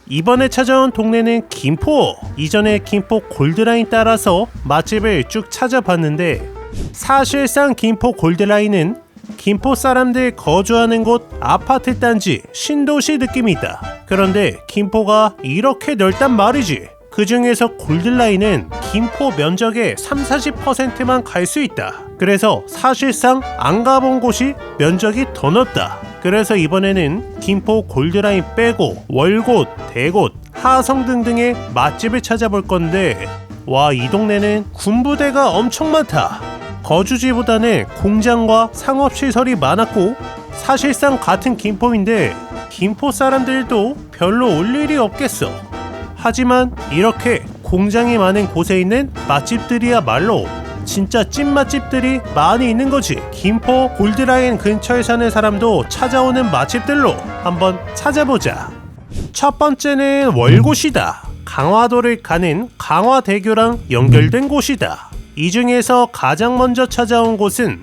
이번에 찾아온 동네는 김포. 이전에 김포 골드라인 따라서 맛집을 쭉 찾아봤는데 사실상 김포 골드라인은 김포 사람들 거주하는 곳 아파트 단지 신도시 느낌이다. 그런데 김포가 이렇게 넓단 말이지. 그 중에서 골드라인은 김포 면적의 30-40%만 갈 수 있다. 그래서 사실상 안 가본 곳이 면적이 더 넓다. 그래서 이번에는 김포 골드라인 빼고 월곶, 대곶, 하성 등등의 맛집을 찾아볼 건데 와, 이 동네는 군부대가 엄청 많다. 거주지보다는 공장과 상업시설이 많았고 사실상 같은 김포인데 김포 사람들도 별로 올 일이 없겠어. 하지만 이렇게 공장이 많은 곳에 있는 맛집들이야말로 진짜 찐 맛집들이 많이 있는 거지. 김포 골드라인 근처에 사는 사람도 찾아오는 맛집들로 한번 찾아보자. 첫 번째는 월곶이다. 강화도를 가는 강화대교랑 연결된 곳이다. 이 중에서 가장 먼저 찾아온 곳은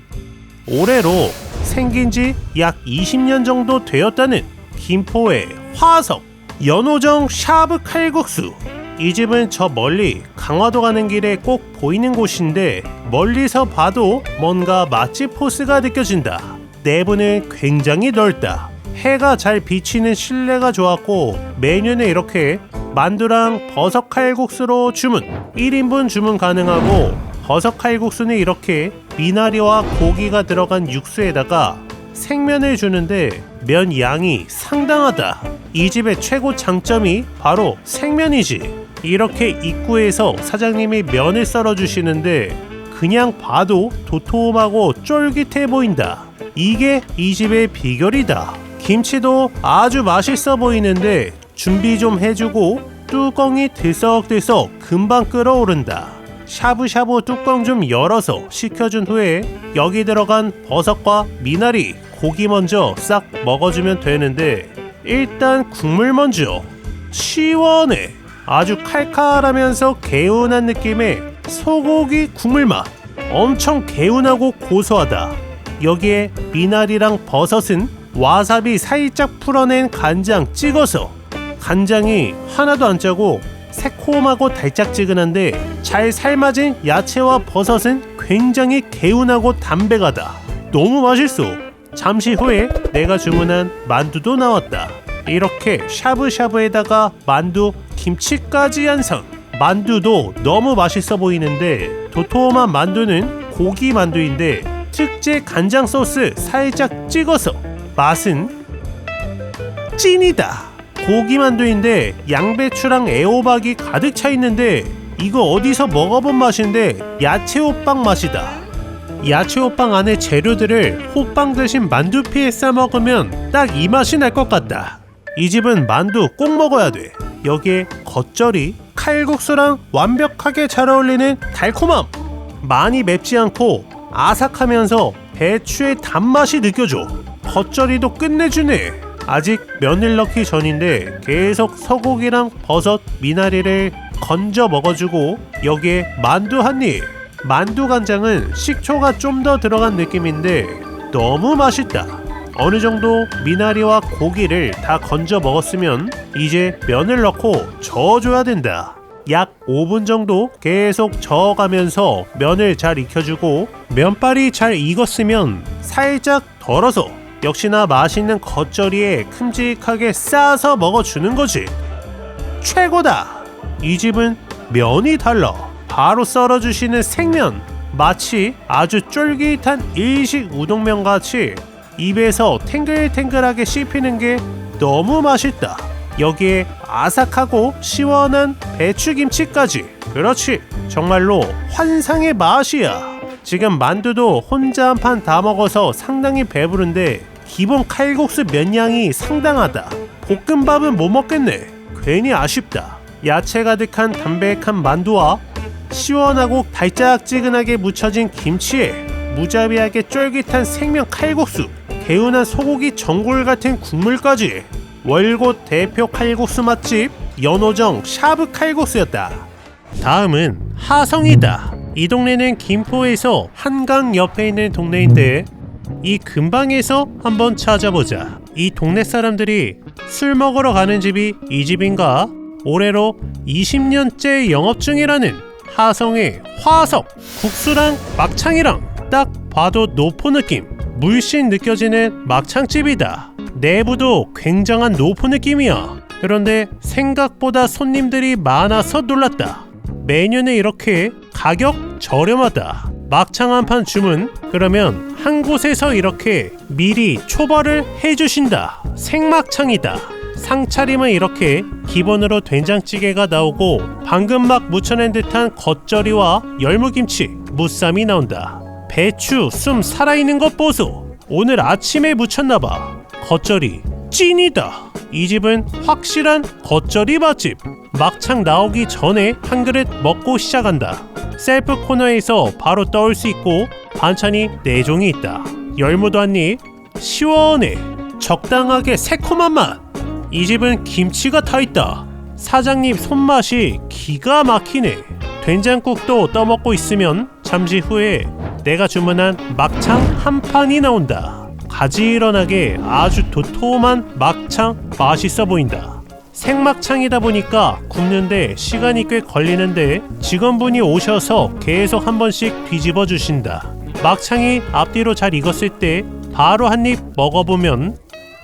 올해로 생긴 지 약 20년 정도 되었다는 김포의 화석 연호정 샤브 칼국수. 이 집은 저 멀리 강화도 가는 길에 꼭 보이는 곳인데 멀리서 봐도 뭔가 맛집 포스가 느껴진다. 내부는 굉장히 넓다. 해가 잘 비치는 실내가 좋았고 메뉴는 이렇게 만두랑 버섯 칼국수로 주문 1인분 주문 가능하고 버섯 칼국수는 이렇게 미나리와 고기가 들어간 육수에다가 생면을 주는데 면 양이 상당하다. 이 집의 최고 장점이 바로 생면이지. 이렇게 입구에서 사장님이 면을 썰어주시는데 그냥 봐도 도톰하고 쫄깃해 보인다. 이게 이 집의 비결이다. 김치도 아주 맛있어 보이는데 준비 좀 해주고 뚜껑이 들썩들썩 금방 끓어오른다. 샤브샤브 뚜껑 좀 열어서 식혀준 후에 여기 들어간 버섯과 미나리, 고기 먼저 싹 먹어주면 되는데 일단 국물 먼저. 시원해. 아주 칼칼하면서 개운한 느낌의 소고기 국물 맛. 엄청 개운하고 고소하다. 여기에 미나리랑 버섯은 와사비 살짝 풀어낸 간장 찍어서 간장이 하나도 안 짜고 새콤하고 달짝지근한데 잘 삶아진 야채와 버섯은 굉장히 개운하고 담백하다. 너무 맛있어. 잠시 후에 내가 주문한 만두도 나왔다. 이렇게 샤브샤브에다가 만두, 김치까지 한상. 만두도 너무 맛있어 보이는데 도톰한 만두는 고기 만두인데 특제 간장 소스 살짝 찍어서 맛은 찐이다. 고기 만두인데 양배추랑 애호박이 가득 차 있는데 이거 어디서 먹어본 맛인데 야채 호빵 맛이다. 야채 호빵 안에 재료들을 호빵 대신 만두피에 싸 먹으면 딱 이 맛이 날 것 같다. 이 집은 만두 꼭 먹어야 돼. 여기에 겉절이, 칼국수랑 완벽하게 잘 어울리는 달콤함. 많이 맵지 않고 아삭하면서 배추의 단맛이 느껴져. 겉절이도 끝내주네. 아직 면을 넣기 전인데 계속 소고기랑 버섯, 미나리를 건져 먹어주고 여기에 만두 한 입. 만두 간장은 식초가 좀 더 들어간 느낌인데 너무 맛있다. 어느 정도 미나리와 고기를 다 건져 먹었으면 이제 면을 넣고 저어줘야 된다. 약 5분 정도 계속 저어가면서 면을 잘 익혀주고 면발이 잘 익었으면 살짝 덜어서 역시나 맛있는 겉절이에 큼직하게 싸서 먹어주는 거지. 최고다. 이 집은 면이 달라. 바로 썰어주시는 생면, 마치 아주 쫄깃한 일식 우동면 같이 입에서 탱글탱글하게 씹히는 게 너무 맛있다. 여기에 아삭하고 시원한 배추김치까지. 그렇지, 정말로 환상의 맛이야. 지금 만두도 혼자 한 판 다 먹어서 상당히 배부른데 기본 칼국수 면양이 상당하다. 볶음밥은 못 먹겠네. 괜히 아쉽다. 야채 가득한 담백한 만두와 시원하고 달짝지근하게 묻혀진 김치에 무자비하게 쫄깃한 생면 칼국수, 개운한 소고기 전골 같은 국물까지. 월곶 대표 칼국수 맛집 연호정 샤브 칼국수였다. 다음은 하성이다. 이 동네는 김포에서 한강 옆에 있는 동네인데 이 근방에서 한번 찾아보자. 이 동네 사람들이 술 먹으러 가는 집이 이 집인가? 올해로 20년째 영업 중이라는 하성의 화석 국수랑 막창이랑 딱 봐도 노포 느낌 물씬 느껴지는 막창집이다. 내부도 굉장한 노포 느낌이야. 그런데 생각보다 손님들이 많아서 놀랐다. 메뉴는 이렇게 가격 저렴하다. 막창 한 판 주문 그러면 한 곳에서 이렇게 미리 초벌을 해주신다. 생막창이다. 상차림은 이렇게 기본으로 된장찌개가 나오고 방금 막 무쳐낸 듯한 겉절이와 열무김치, 무쌈이 나온다. 배추, 숨 살아있는 것 보소. 오늘 아침에 무쳤나봐. 겉절이 찐이다. 이 집은 확실한 겉절이 맛집. 막창 나오기 전에 한 그릇 먹고 시작한다. 셀프 코너에서 바로 떠올 수 있고 반찬이 4종이 있다. 열무도 한입. 시원해. 적당하게 새콤한 맛. 이 집은 김치가 타있다. 사장님 손맛이 기가 막히네. 된장국도 떠먹고 있으면 잠시 후에 내가 주문한 막창 한 판이 나온다. 가지런하게 아주 도톰한 막창 맛있어 보인다. 생막창이다 보니까 굽는데 시간이 꽤 걸리는데 직원분이 오셔서 계속 한 번씩 뒤집어 주신다. 막창이 앞뒤로 잘 익었을 때 바로 한 입 먹어보면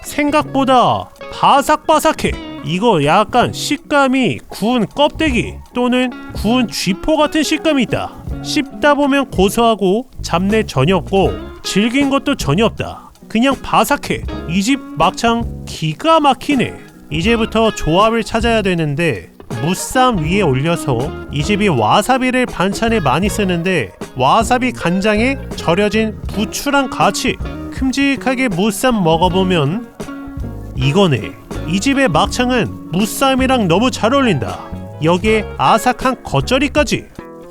생각보다 바삭바삭해. 이거 약간 식감이 구운 껍데기 또는 구운 쥐포 같은 식감이 있다. 씹다 보면 고소하고 잡내 전혀 없고 질긴 것도 전혀 없다. 그냥 바삭해. 이 집 막창 기가 막히네. 이제부터 조합을 찾아야 되는데 무쌈 위에 올려서 이 집이 와사비를 반찬에 많이 쓰는데 와사비 간장에 절여진 부추랑 같이 큼직하게 무쌈 먹어보면 이거네. 이 집의 막창은 무쌈이랑 너무 잘 어울린다. 여기에 아삭한 겉절이까지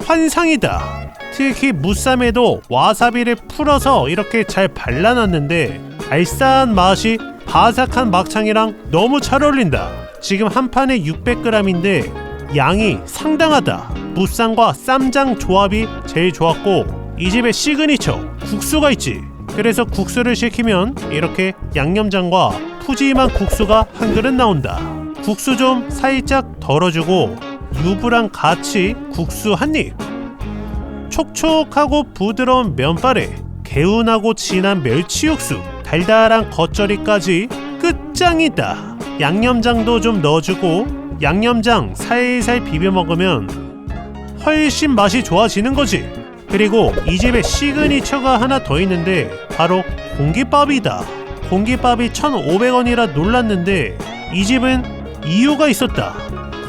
환상이다. 특히 무쌈에도 와사비를 풀어서 이렇게 잘 발라놨는데 알싸한 맛이 바삭한 막창이랑 너무 잘 어울린다. 지금 한 판에 600g인데 양이 상당하다. 무쌈과 쌈장 조합이 제일 좋았고 이 집의 시그니처 국수가 있지. 그래서 국수를 시키면 이렇게 양념장과 푸짐한 국수가 한 그릇 나온다. 국수 좀 살짝 덜어주고 유부랑 같이 국수 한입. 촉촉하고 부드러운 면발에 개운하고 진한 멸치 육수, 달달한 겉절이까지 끝장이다. 양념장도 좀 넣어주고 양념장 살살 비벼 먹으면 훨씬 맛이 좋아지는 거지. 그리고 이 집에 시그니처가 하나 더 있는데 바로 공깃밥이다. 공깃밥이 1,500원이라 놀랐는데 이 집은 이유가 있었다.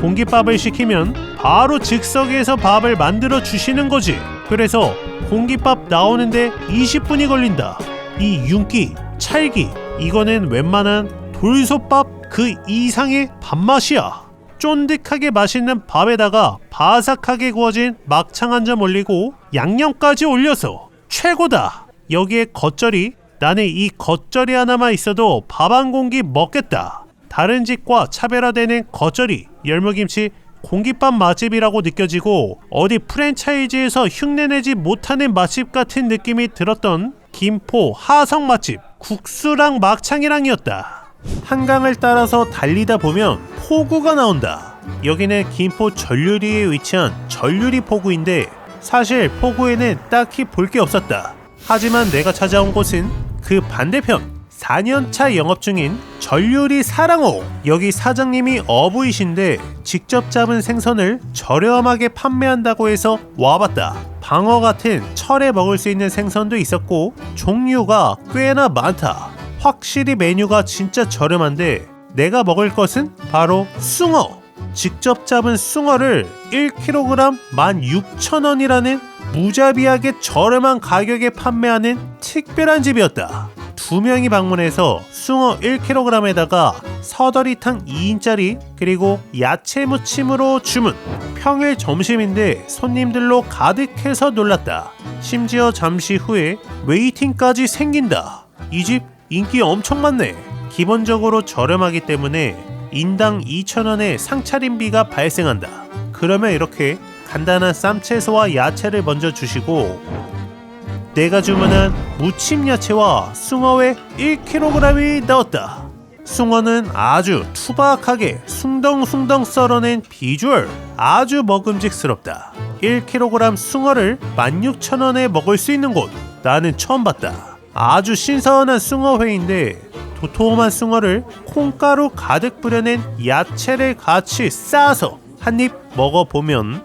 공깃밥을 시키면 바로 즉석에서 밥을 만들어 주시는 거지. 그래서 공깃밥 나오는데 20분이 걸린다. 이 윤기, 찰기 이거는 웬만한 돌솥밥 그 이상의 밥맛이야. 쫀득하게 맛있는 밥에다가 바삭하게 구워진 막창 한 점 올리고 양념까지 올려서 최고다. 여기에 겉절이, 나는 이 겉절이 하나만 있어도 밥 한 공기 먹겠다. 다른 집과 차별화되는 겉절이, 열무김치, 공깃밥 맛집이라고 느껴지고 어디 프랜차이즈에서 흉내내지 못하는 맛집 같은 느낌이 들었던 김포 하성 맛집 국수랑 막창이랑이었다. 한강을 따라서 달리다 보면 포구가 나온다. 여기는 김포 전류리에 위치한 전류리 포구인데 사실 포구에는 딱히 볼 게 없었다. 하지만 내가 찾아온 곳은 그 반대편 4년차 영업 중인 전류리 사랑호. 여기 사장님이 어부이신데 직접 잡은 생선을 저렴하게 판매한다고 해서 와봤다. 방어 같은 철에 먹을 수 있는 생선도 있었고 종류가 꽤나 많다. 확실히 메뉴가 진짜 저렴한데 내가 먹을 것은 바로 숭어. 직접 잡은 숭어를 1kg 16,000원이라는 무자비하게 저렴한 가격에 판매하는 특별한 집이었다. 2명이 방문해서 숭어 1kg에다가 서더리탕 2인짜리 그리고 야채 무침으로 주문. 평일 점심인데 손님들로 가득해서 놀랐다. 심지어 잠시 후에 웨이팅까지 생긴다. 이 집 인기 엄청 많네. 기본적으로 저렴하기 때문에 인당 2,000원의 상차림비가 발생한다. 그러면 이렇게 간단한 쌈채소와 야채를 먼저 주시고 내가 주문한 무침 야채와 숭어회 1kg이 나왔다. 숭어는 아주 투박하게 숭덩숭덩 썰어낸 비주얼 아주 먹음직스럽다. 1kg 숭어를 16,000원에 먹을 수 있는 곳 나는 처음 봤다. 아주 신선한 숭어회인데 도톰한 숭어를 콩가루 가득 뿌려낸 야채를 같이 싸서 한입 먹어보면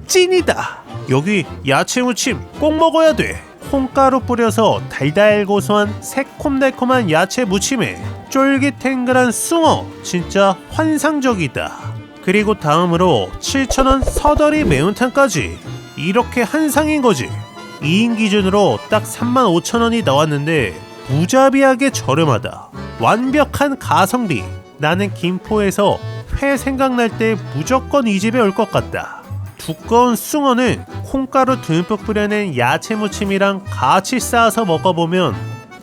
찐이다. 여기 야채 무침 꼭 먹어야 돼. 콩가루 뿌려서 달달고소한 새콤달콤한 야채 무침에 쫄깃탱글한 숭어 진짜 환상적이다. 그리고 다음으로 7,000원 서더리 매운탕까지 이렇게 한상인 거지. 2인 기준으로 딱 35,000원이 나왔는데 무자비하게 저렴하다. 완벽한 가성비. 나는 김포에서 회 생각날 때 무조건 이 집에 올 것 같다. 두꺼운 숭어는 콩가루 듬뿍 뿌려낸 야채 무침이랑 같이 싸서 먹어보면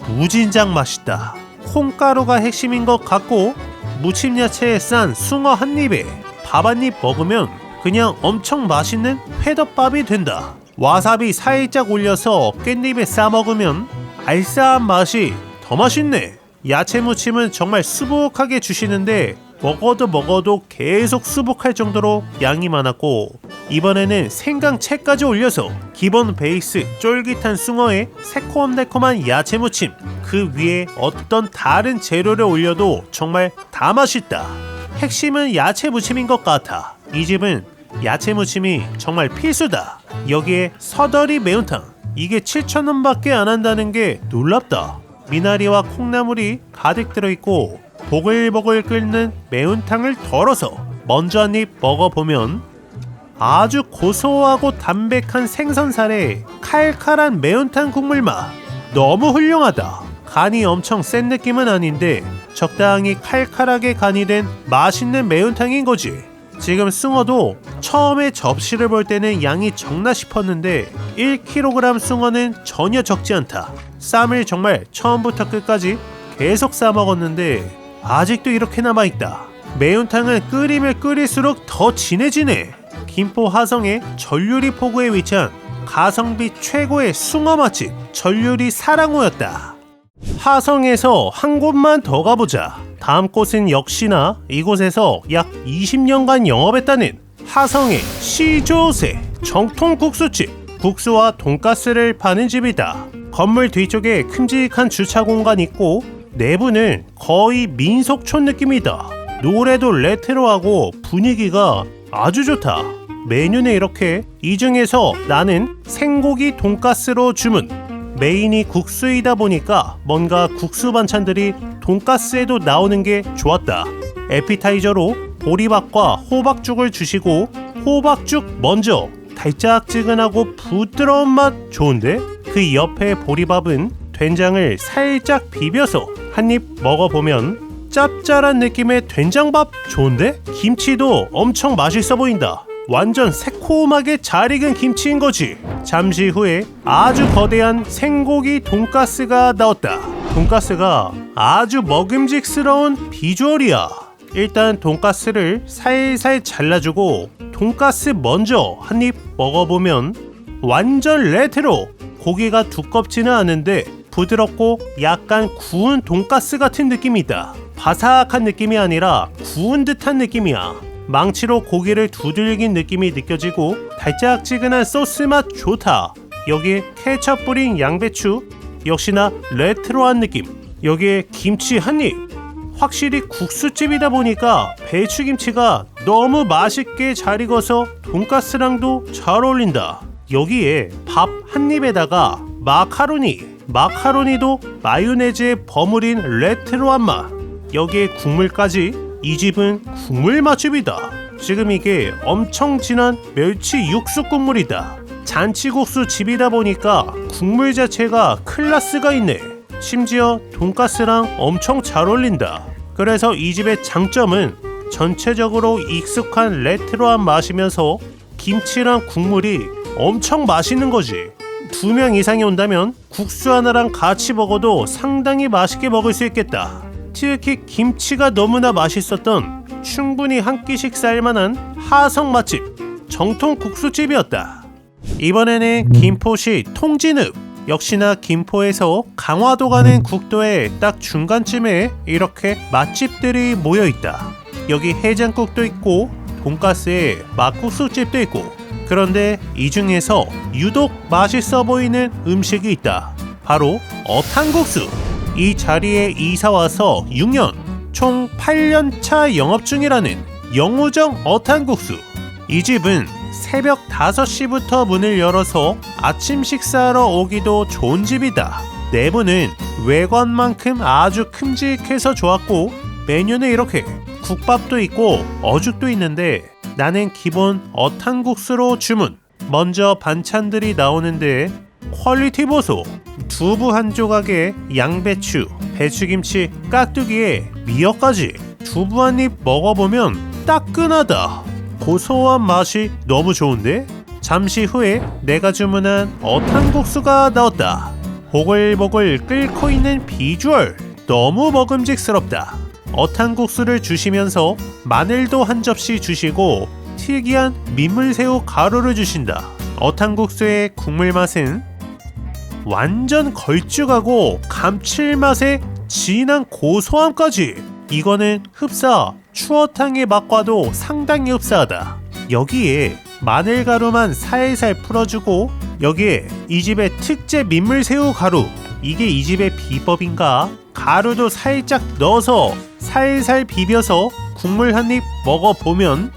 무진장 맛있다. 콩가루가 핵심인 것 같고 무침 야채에 싼 숭어 한 입에 밥 한 입 먹으면 그냥 엄청 맛있는 회덮밥이 된다. 와사비 살짝 올려서 깻잎에 싸 먹으면 알싸한 맛이 더 맛있네. 야채 무침은 정말 수북하게 주시는데 먹어도 계속 수북할 정도로 양이 많았고 이번에는 생강채까지 올려서 기본 베이스 쫄깃한 숭어에 새콤달콤한 야채 무침 그 위에 어떤 다른 재료를 올려도 정말 다 맛있다. 핵심은 야채 무침인 것 같아. 이 집은 야채 무침이 정말 필수다. 여기에 서더리 매운탕 이게 7,000원밖에 안 한다는 게 놀랍다. 미나리와 콩나물이 가득 들어있고 보글보글 끓는 매운탕을 덜어서 먼저 한 입 먹어보면 아주 고소하고 담백한 생선살에 칼칼한 매운탕 국물 맛 너무 훌륭하다. 간이 엄청 센 느낌은 아닌데 적당히 칼칼하게 간이 된 맛있는 매운탕인 거지. 지금 숭어도 처음에 접시를 볼 때는 양이 적나 싶었는데 1kg 숭어는 전혀 적지 않다. 쌈을 정말 처음부터 끝까지 계속 싸 먹었는데 아직도 이렇게 남아있다. 매운탕은 끓이면 끓일수록 더 진해지네. 김포 하성의 전유리 포구에 위치한 가성비 최고의 숭어 맛집 전유리 사랑호였다. 하성에서 한 곳만 더 가보자. 다음 곳은 역시나 이곳에서 약 20년간 영업했다는 하성의 시조새 정통 국수집. 국수와 돈가스를 파는 집이다. 건물 뒤쪽에 큼직한 주차 공간이 있고 내부는 거의 민속촌 느낌이다. 노래도 레트로하고 분위기가 아주 좋다. 메뉴는 이렇게 이 중에서 나는 생고기 돈가스로 주문. 메인이 국수이다 보니까 뭔가 국수 반찬들이 돈가스에도 나오는 게 좋았다. 에피타이저로 보리밥과 호박죽을 주시고 호박죽 먼저 달짝지근하고 부드러운 맛 좋은데 그 옆에 보리밥은 된장을 살짝 비벼서 한 입 먹어보면 짭짤한 느낌의 된장밥 좋은데 김치도 엄청 맛있어 보인다. 완전 새콤하게 잘 익은 김치인 거지. 잠시 후에 아주 거대한 생고기 돈가스가 나왔다. 돈가스가 아주 먹음직스러운 비주얼이야. 일단 돈가스를 살살 잘라주고 돈가스 먼저 한 입 먹어보면 완전 레트로. 고기가 두껍지는 않은데 부드럽고 약간 구운 돈가스 같은 느낌이다. 바삭한 느낌이 아니라 구운 듯한 느낌이야. 망치로 고기를 두들긴 느낌이 느껴지고 달짝지근한 소스 맛 좋다. 여기에 케첩 뿌린 양배추 역시나 레트로한 느낌. 여기에 김치 한 입. 확실히 국수집이다 보니까 배추김치가 너무 맛있게 잘 익어서 돈가스랑도 잘 어울린다. 여기에 밥 한 입에다가 마카로니도 마요네즈에 버무린 레트로한 맛. 여기에 국물까지. 이 집은 국물 맛집이다. 지금 이게 엄청 진한 멸치 육수 국물이다. 잔치국수 집이다 보니까 국물 자체가 클래스가 있네. 심지어 돈가스랑 엄청 잘 어울린다. 그래서 이 집의 장점은 전체적으로 익숙한 레트로한 맛이면서 김치랑 국물이 엄청 맛있는 거지. 2명 이상이 온다면 국수 하나랑 같이 먹어도 상당히 맛있게 먹을 수 있겠다. 특히 김치가 너무나 맛있었던 충분히 한 끼씩 쌀만한 하성 맛집 정통 국수집이었다. 이번에는 김포시 통진읍 역시나 김포에서 강화도 가는 국도의 딱 중간쯤에 이렇게 맛집들이 모여있다. 여기 해장국도 있고 돈가스에 막국수집도 있고, 그런데 이 중에서 유독 맛있어 보이는 음식이 있다. 바로 어탕국수. 이 자리에 이사와서 6년, 총 8년차 영업 중이라는 영우정 어탕국수. 이 집은 새벽 5시부터 문을 열어서 아침 식사하러 오기도 좋은 집이다. 내부는 외관만큼 아주 큼직해서 좋았고, 메뉴는 이렇게 국밥도 있고 어죽도 있는데 나는 기본 어탕국수로 주문. 먼저 반찬들이 나오는데 퀄리티 보소. 두부 한 조각에 양배추, 배추김치, 깍두기에 미역까지. 두부 한 입 먹어보면 따끈하다. 고소한 맛이 너무 좋은데? 잠시 후에 내가 주문한 어탕국수가 나왔다. 보글보글 끓고 있는 비주얼 너무 먹음직스럽다. 어탕국수를 주시면서 마늘도 한 접시 주시고 특이한 민물새우 가루를 주신다. 어탕국수의 국물 맛은 완전 걸쭉하고 감칠맛에 진한 고소함까지. 이거는 흡사 추어탕의 맛과도 상당히 흡사하다. 여기에 마늘가루만 살살 풀어주고 여기에 이 집의 특제 민물새우 가루, 이게 이 집의 비법인가? 가루도 살짝 넣어서 살살 비벼서 국물 한 입 먹어보면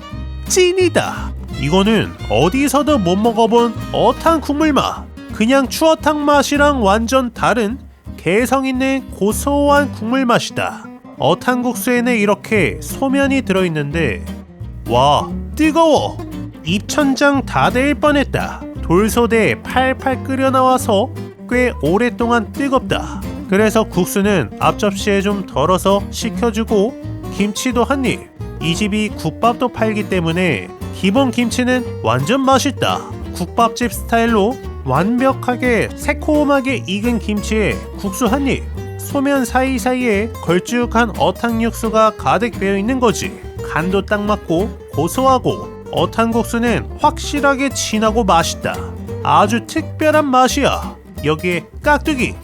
찐이다. 이거는 어디서도 못 먹어본 어탕 국물 맛. 그냥 추어탕 맛이랑 완전 다른 개성 있는 고소한 국물 맛이다. 어탕국수에는 이렇게 소면이 들어있는데 와, 뜨거워. 입천장 다 될 뻔했다. 돌소대에 팔팔 끓여 나와서 꽤 오랫동안 뜨겁다. 그래서 국수는 앞접시에 좀 덜어서 식혀주고 김치도 한 입. 이 집이 국밥도 팔기 때문에 기본 김치는 완전 맛있다. 국밥집 스타일로 완벽하게 새콤하게 익은 김치에 국수 한 입. 소면 사이사이에 걸쭉한 어탕 육수가 가득 배어있는 거지. 간도 딱 맞고 고소하고 어탕국수는 확실하게 진하고 맛있다. 아주 특별한 맛이야. 여기에 깍두기.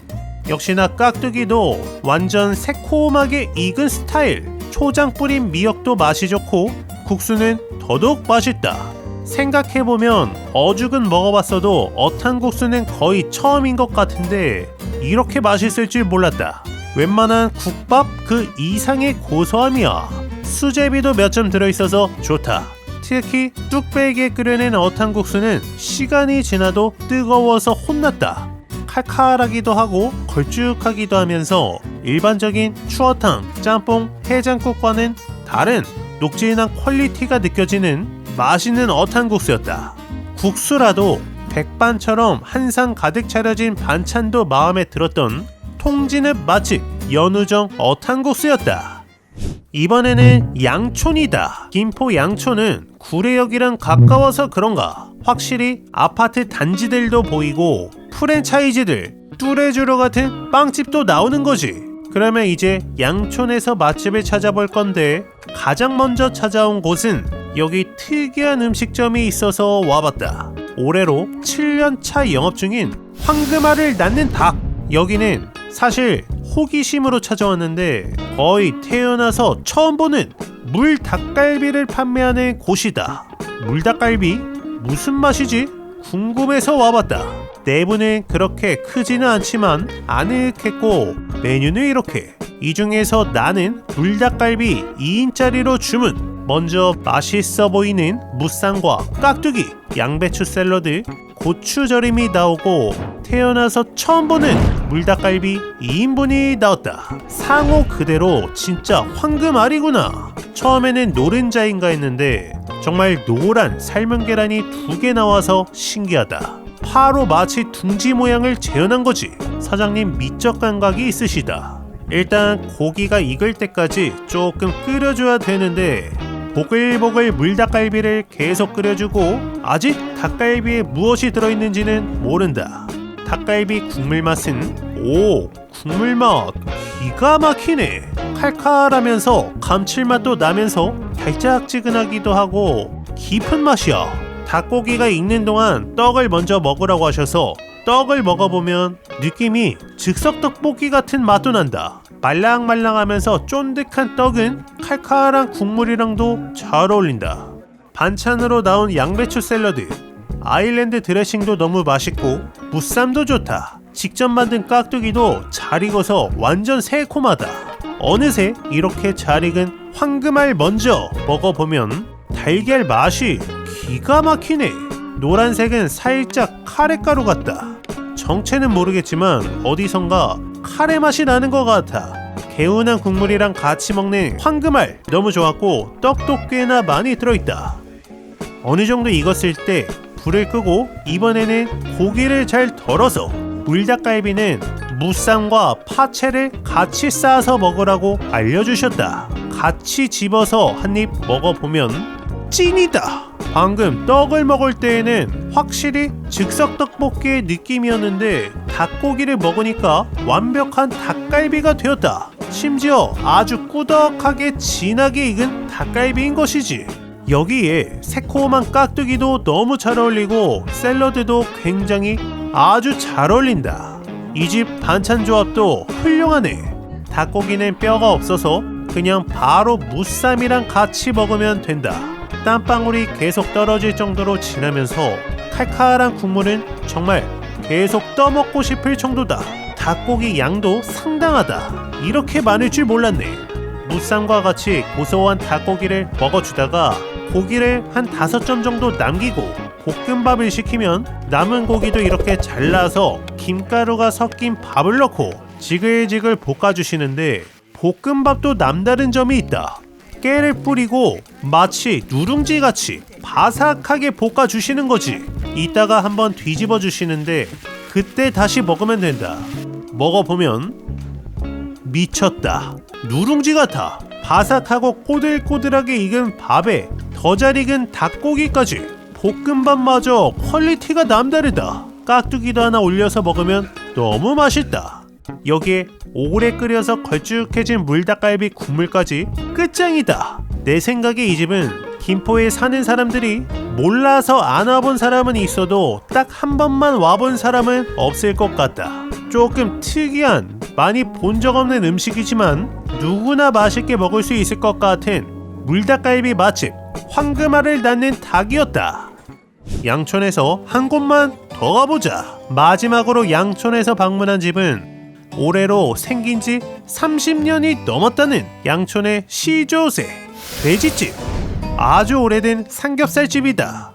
역시나 깍두기도 완전 새콤하게 익은 스타일. 초장 뿌린 미역도 맛이 좋고 국수는 더더욱 맛있다. 생각해보면 어죽은 먹어봤어도 어탕국수는 거의 처음인 것 같은데 이렇게 맛있을 줄 몰랐다. 웬만한 국밥 그 이상의 고소함이야. 수제비도 몇 점 들어있어서 좋다. 특히 뚝배기에 끓여낸 어탕국수는 시간이 지나도 뜨거워서 혼났다. 칼칼하기도 하고 걸쭉하기도 하면서 일반적인 추어탕, 짬뽕, 해장국과는 다른 녹진한 퀄리티가 느껴지는 맛있는 어탕국수였다. 국수라도 백반처럼 한상 가득 차려진 반찬도 마음에 들었던 통진읍 맛집 연우정 어탕국수였다. 이번에는 양촌이다. 김포 양촌은 구례역이랑 가까워서 그런가 확실히 아파트 단지들도 보이고 프랜차이즈들, 뚜레쥬르 같은 빵집도 나오는 거지. 그러면 이제 양촌에서 맛집을 찾아볼 건데 가장 먼저 찾아온 곳은 여기 특이한 음식점이 있어서 와봤다. 올해로 7년차 영업 중인 황금알을 낳는 닭. 여기는 사실 호기심으로 찾아왔는데 거의 태어나서 처음 보는 물닭갈비를 판매하는 곳이다. 물닭갈비? 무슨 맛이지? 궁금해서 와봤다. 내부는 그렇게 크지는 않지만 아늑했고 메뉴는 이렇게. 이 중에서 나는 물닭갈비 2인짜리로 주문. 먼저 맛있어 보이는 무쌈과 깍두기, 양배추 샐러드, 고추절임이 나오고 태어나서 처음 보는 물닭갈비 2인분이 나왔다. 상호 그대로 진짜 황금알이구나. 처음에는 노른자인가 했는데 정말 노란 삶은 계란이 2개 나와서 신기하다. 파로 마치 둥지 모양을 재현한 거지. 사장님 미적 감각이 있으시다. 일단 고기가 익을 때까지 조금 끓여줘야 되는데 보글보글 물닭갈비를 계속 끓여주고 아직 닭갈비에 무엇이 들어있는지는 모른다. 닭갈비 국물 맛은 국물 맛 기가 막히네. 칼칼하면서 감칠맛도 나면서 달짝지근하기도 하고 깊은 맛이야. 닭고기가 익는 동안 떡을 먼저 먹으라고 하셔서 떡을 먹어보면 느낌이 즉석 떡볶이 같은 맛도 난다. 말랑말랑하면서 쫀득한 떡은 칼칼한 국물이랑도 잘 어울린다. 반찬으로 나온 양배추 샐러드, 아일랜드 드레싱도 너무 맛있고 무쌈도 좋다. 직접 만든 깍두기도 잘 익어서 완전 새콤하다. 어느새 이렇게 잘 익은 황금알 먼저 먹어보면 달걀 맛이 기가 막히네. 노란색은 살짝 카레가루 같다. 정체는 모르겠지만 어디선가 카레 맛이 나는 것 같아. 개운한 국물이랑 같이 먹는 황금알 너무 좋았고 떡도 꽤나 많이 들어있다. 어느 정도 익었을 때 불을 끄고 이번에는 고기를 잘 덜어서 물닭갈비는 무쌈과 파채를 같이 싸서 먹으라고 알려주셨다. 같이 집어서 한 입 먹어보면 찐이다. 방금 떡을 먹을 때에는 확실히 즉석 떡볶이의 느낌이었는데 닭고기를 먹으니까 완벽한 닭갈비가 되었다. 심지어 아주 꾸덕하게 진하게 익은 닭갈비인 것이지. 여기에 새콤한 깍두기도 너무 잘 어울리고 샐러드도 굉장히 아주 잘 어울린다. 이 집 반찬 조합도 훌륭하네. 닭고기는 뼈가 없어서 그냥 바로 무쌈이랑 같이 먹으면 된다. 땀방울이 계속 떨어질 정도로 진하면서 칼칼한 국물은 정말 계속 떠먹고 싶을 정도다. 닭고기 양도 상당하다. 이렇게 많을 줄 몰랐네. 무쌈과 같이 고소한 닭고기를 먹어주다가 고기를 한 5점 정도 남기고 볶음밥을 시키면 남은 고기도 이렇게 잘라서 김가루가 섞인 밥을 넣고 지글지글 볶아주시는데 볶음밥도 남다른 점이 있다. 깨를 뿌리고 마치 누룽지같이 바삭하게 볶아주시는 거지. 이따가 한번 뒤집어 주시는데 그때 다시 먹으면 된다. 먹어보면 미쳤다. 누룽지 같아. 바삭하고 꼬들꼬들하게 익은 밥에 더 잘 익은 닭고기까지. 볶음밥마저 퀄리티가 남다르다. 깍두기도 하나 올려서 먹으면 너무 맛있다. 여기에 오래 끓여서 걸쭉해진 물닭갈비 국물까지 끝장이다. 내 생각에 이 집은 김포에 사는 사람들이 몰라서 안 와본 사람은 있어도 딱 한 번만 와본 사람은 없을 것 같다. 조금 특이한, 많이 본 적 없는 음식이지만 누구나 맛있게 먹을 수 있을 것 같은 물닭갈비 맛집 황금알을 낳는 닭이었다. 양촌에서 한 곳만 더 가보자. 마지막으로 양촌에서 방문한 집은 올해로 생긴 지 30년이 넘었다는 양촌의 시조새 돼지집. 아주 오래된 삼겹살집이다.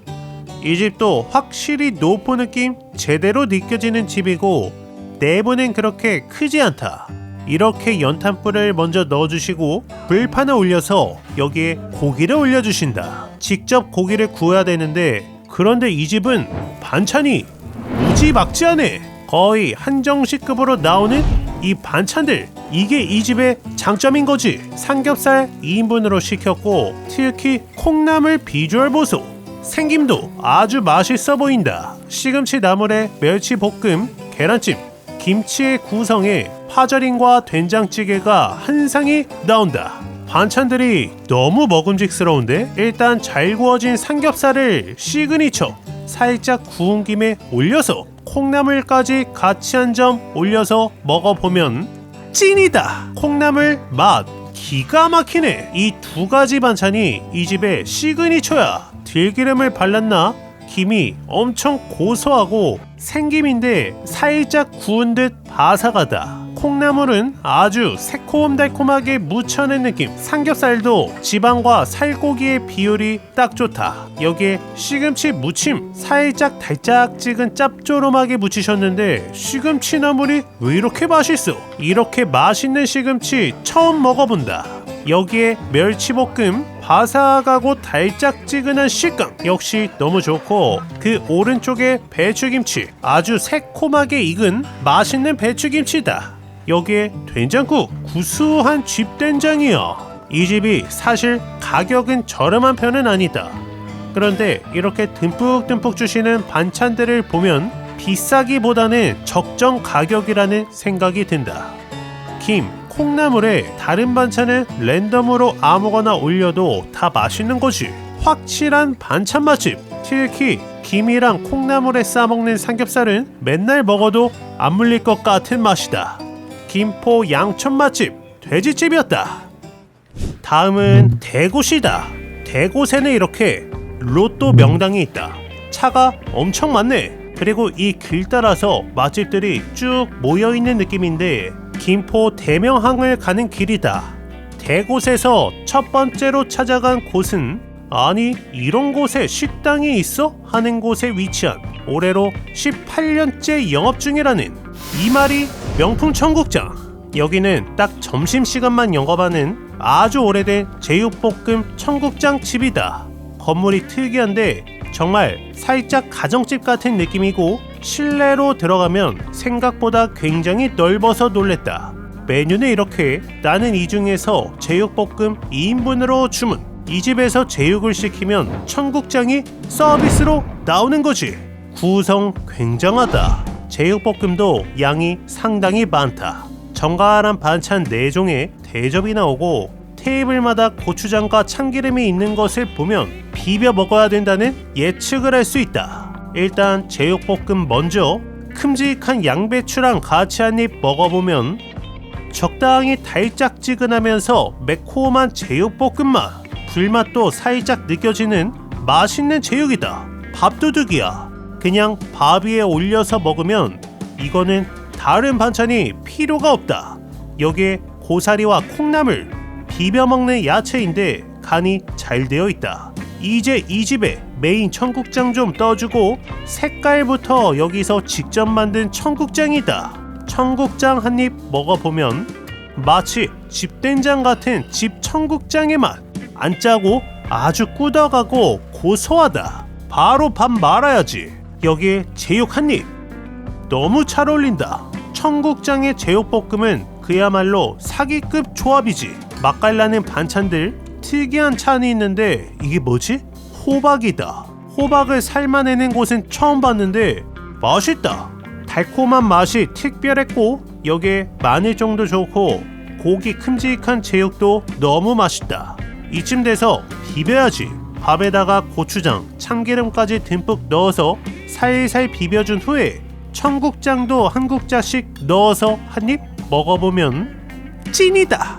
이 집도 확실히 노포 느낌 제대로 느껴지는 집이고 내부는 그렇게 크지 않다. 이렇게 연탄불을 먼저 넣어주시고 불판을 올려서 여기에 고기를 올려주신다. 직접 고기를 구워야 되는데 그런데 이 집은 반찬이 무지막지하네. 거의 한정식급으로 나오는 이 반찬들, 이게 이 집의 장점인 거지. 삼겹살 2인분으로 시켰고 특히 콩나물 비주얼 보소. 생김도 아주 맛있어 보인다. 시금치 나물에 멸치볶음, 계란찜, 김치의 구성에 파절임과 된장찌개가 한 상이 나온다. 반찬들이 너무 먹음직스러운데 일단 잘 구워진 삼겹살을 시그니처 살짝 구운 김에 올려서 콩나물까지 같이 한 점 올려서 먹어보면 찐이다. 콩나물 맛 기가 막히네. 이 두 가지 반찬이 이 집의 시그니처야. 들기름을 발랐나? 김이 엄청 고소하고 생김인데 살짝 구운 듯 바삭하다. 콩나물은 아주 새콤달콤하게 무쳐낸 느낌. 삼겹살도 지방과 살코기의 비율이 딱 좋다. 여기에 시금치 무침 살짝 달짝지근 짭조름하게 무치셨는데 시금치 나물이 왜 이렇게 맛있어? 이렇게 맛있는 시금치 처음 먹어본다. 여기에 멸치볶음 바삭하고 달짝지근한 식감 역시 너무 좋고 그 오른쪽에 배추김치 아주 새콤하게 익은 맛있는 배추김치다. 여기에 된장국 구수한 쥐된장이야. 이 집이 사실 가격은 저렴한 편은 아니다. 그런데 이렇게 듬뿍듬뿍 주시는 반찬들을 보면 비싸기보다는 적정 가격이라는 생각이 든다. 김, 콩나물에 다른 반찬을 랜덤으로 아무거나 올려도 다 맛있는 거지. 확실한 반찬 맛집. 특히 김이랑 콩나물에 싸먹는 삼겹살은 맨날 먹어도 안 물릴 것 같은 맛이다. 김포 양천 맛집 돼지집이었다. 다음은 대구시다. 대구세는 이렇게 로또 명당이 있다. 차가 엄청 많네. 그리고 이 길 따라서 맛집들이 쭉 모여있는 느낌인데 김포 대명항을 가는 길이다. 대곳에서 첫 번째로 찾아간 곳은 아니 이런 곳에 식당이 있어? 하는 곳에 위치한 올해로 18년째 영업 중이라는 이마리 명품 청국장. 여기는 딱 점심시간만 영업하는 아주 오래된 제육볶음 청국장 집이다. 건물이 특이한데 정말 살짝 가정집 같은 느낌이고 실내로 들어가면 생각보다 굉장히 넓어서 놀랬다. 메뉴는 이렇게 나는 이 중에서 제육볶음 2인분으로 주문. 이 집에서 제육을 시키면 청국장이 서비스로 나오는 거지. 구성 굉장하다. 제육볶음도 양이 상당히 많다. 정갈한 반찬 4종에 대접이 나오고 테이블마다 고추장과 참기름이 있는 것을 보면 비벼 먹어야 된다는 예측을 할 수 있다. 일단 제육볶음 먼저 큼직한 양배추랑 같이 한 입 먹어보면 적당히 달짝지근하면서 매콤한 제육볶음 맛, 불맛도 살짝 느껴지는 맛있는 제육이다. 밥도둑이야. 그냥 밥 위에 올려서 먹으면 이거는 다른 반찬이 필요가 없다. 여기에 고사리와 콩나물, 비벼 먹는 야채인데 간이 잘 되어 있다. 이제 이 집에 메인 청국장 좀 떠주고 색깔부터 여기서 직접 만든 청국장이다. 청국장 한 입 먹어보면 마치 집된장 같은 집 청국장의 맛. 안 짜고 아주 꾸덕하고 고소하다. 바로 밥 말아야지. 여기에 제육 한 입. 너무 잘 어울린다. 청국장의 제육볶음은 그야말로 사기급 조합이지. 맛깔나는 반찬들, 특이한 찬이 있는데 이게 뭐지? 호박이다. 호박을 삶아내는 곳은 처음 봤는데 맛있다. 달콤한 맛이 특별했고 여기에 마늘종도 좋고 고기 큼직한 제육도 너무 맛있다. 이쯤 돼서 비벼야지. 밥에다가 고추장, 참기름까지 듬뿍 넣어서 살살 비벼준 후에 청국장도 한 국자씩 넣어서 한 입 먹어보면 찐이다.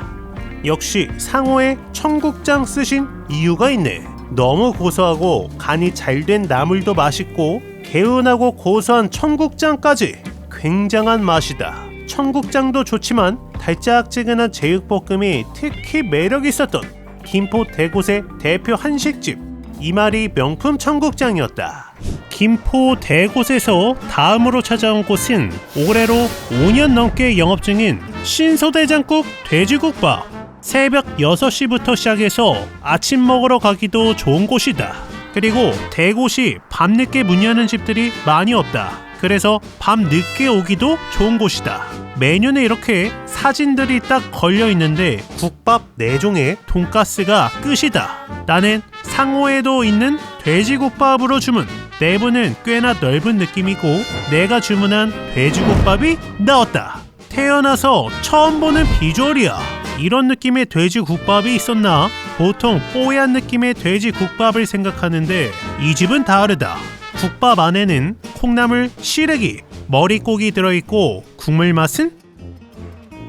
역시 상호에 청국장 쓰신 이유가 있네. 너무 고소하고 간이 잘된 나물도 맛있고 개운하고 고소한 청국장까지 굉장한 맛이다. 청국장도 좋지만 달짝지근한 제육볶음이 특히 매력 있었던 김포 대곳의 대표 한식집 이마리 명품 청국장이었다. 김포 대곳에서 다음으로 찾아온 곳은 올해로 5년 넘게 영업 중인 신소대장국 돼지국밥. 새벽 6시부터 시작해서 아침 먹으러 가기도 좋은 곳이다. 그리고 대곳이 밤늦게 문 여는 집들이 많이 없다. 그래서 밤늦게 오기도 좋은 곳이다. 메뉴는 이렇게 사진들이 딱 걸려 있는데 국밥 4종에 돈가스가 끝이다. 나는 상호에도 있는 돼지국밥으로 주문. 내부는 꽤나 넓은 느낌이고 내가 주문한 돼지국밥이 나왔다. 태어나서 처음 보는 비주얼이야. 이런 느낌의 돼지국밥이 있었나? 보통 뽀얀 느낌의 돼지국밥을 생각하는데 이 집은 다르다. 국밥 안에는 콩나물, 시래기, 머릿고기 들어있고 국물 맛은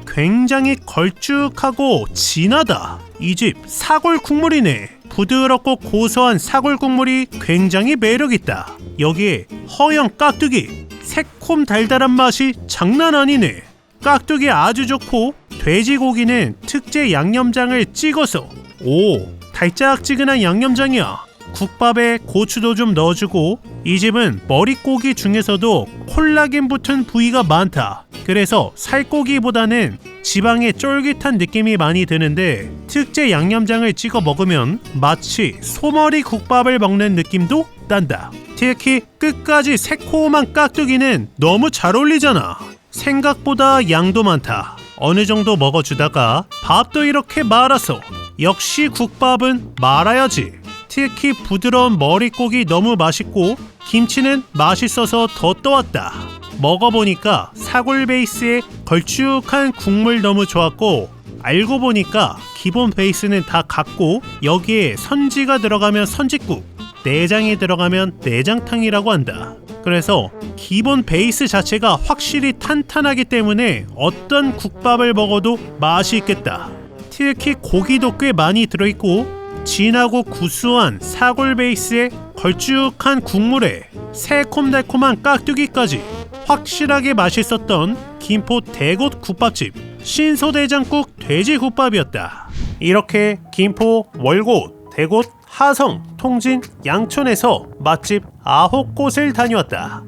굉장히 걸쭉하고 진하다. 이 집 사골 국물이네. 부드럽고 고소한 사골 국물이 굉장히 매력있다. 여기에 허영 깍두기, 새콤 달달한 맛이 장난 아니네. 깍두기 아주 좋고 돼지고기는 특제 양념장을 찍어서 달짝지근한 양념장이야. 국밥에 고추도 좀 넣어주고 이 집은 머릿고기 중에서도 콜라겐 붙은 부위가 많다. 그래서 살코기보다는 지방의 쫄깃한 느낌이 많이 드는데 특제 양념장을 찍어 먹으면 마치 소머리 국밥을 먹는 느낌도 난다. 특히 끝까지 새콤한 깍두기는 너무 잘 어울리잖아. 생각보다 양도 많다. 어느 정도 먹어주다가 밥도 이렇게 말아서 역시 국밥은 말아야지. 특히 부드러운 머릿고기 너무 맛있고 김치는 맛있어서 더 떠왔다. 먹어보니까 사골 베이스의 걸쭉한 국물 너무 좋았고 알고 보니까 기본 베이스는 다 같고 여기에 선지가 들어가면 선지국, 내장이 들어가면 내장탕이라고 한다. 그래서 기본 베이스 자체가 확실히 탄탄하기 때문에 어떤 국밥을 먹어도 맛이 있겠다. 특히 고기도 꽤 많이 들어있고 진하고 구수한 사골 베이스에 걸쭉한 국물에 새콤달콤한 깍두기까지 확실하게 맛있었던 김포 대곳 국밥집 신소대장국 돼지국밥이었다. 이렇게 김포, 월곶, 대곳, 하성, 통진, 양촌에서 맛집 9곳을 다녀왔다.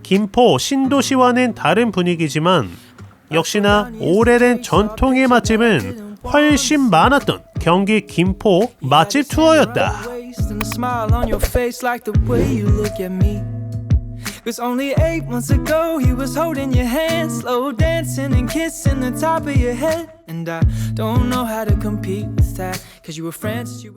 김포 신도시와는 다른 분위기지만 역시나 오래된 전통의 맛집은 훨씬 많았던 경기 김포 맛집 투어였다. Cause only 8 months ago he was holding your hand, slow dancing and kissing the top of your head. And I don't know how to compete with that, cause you were friends.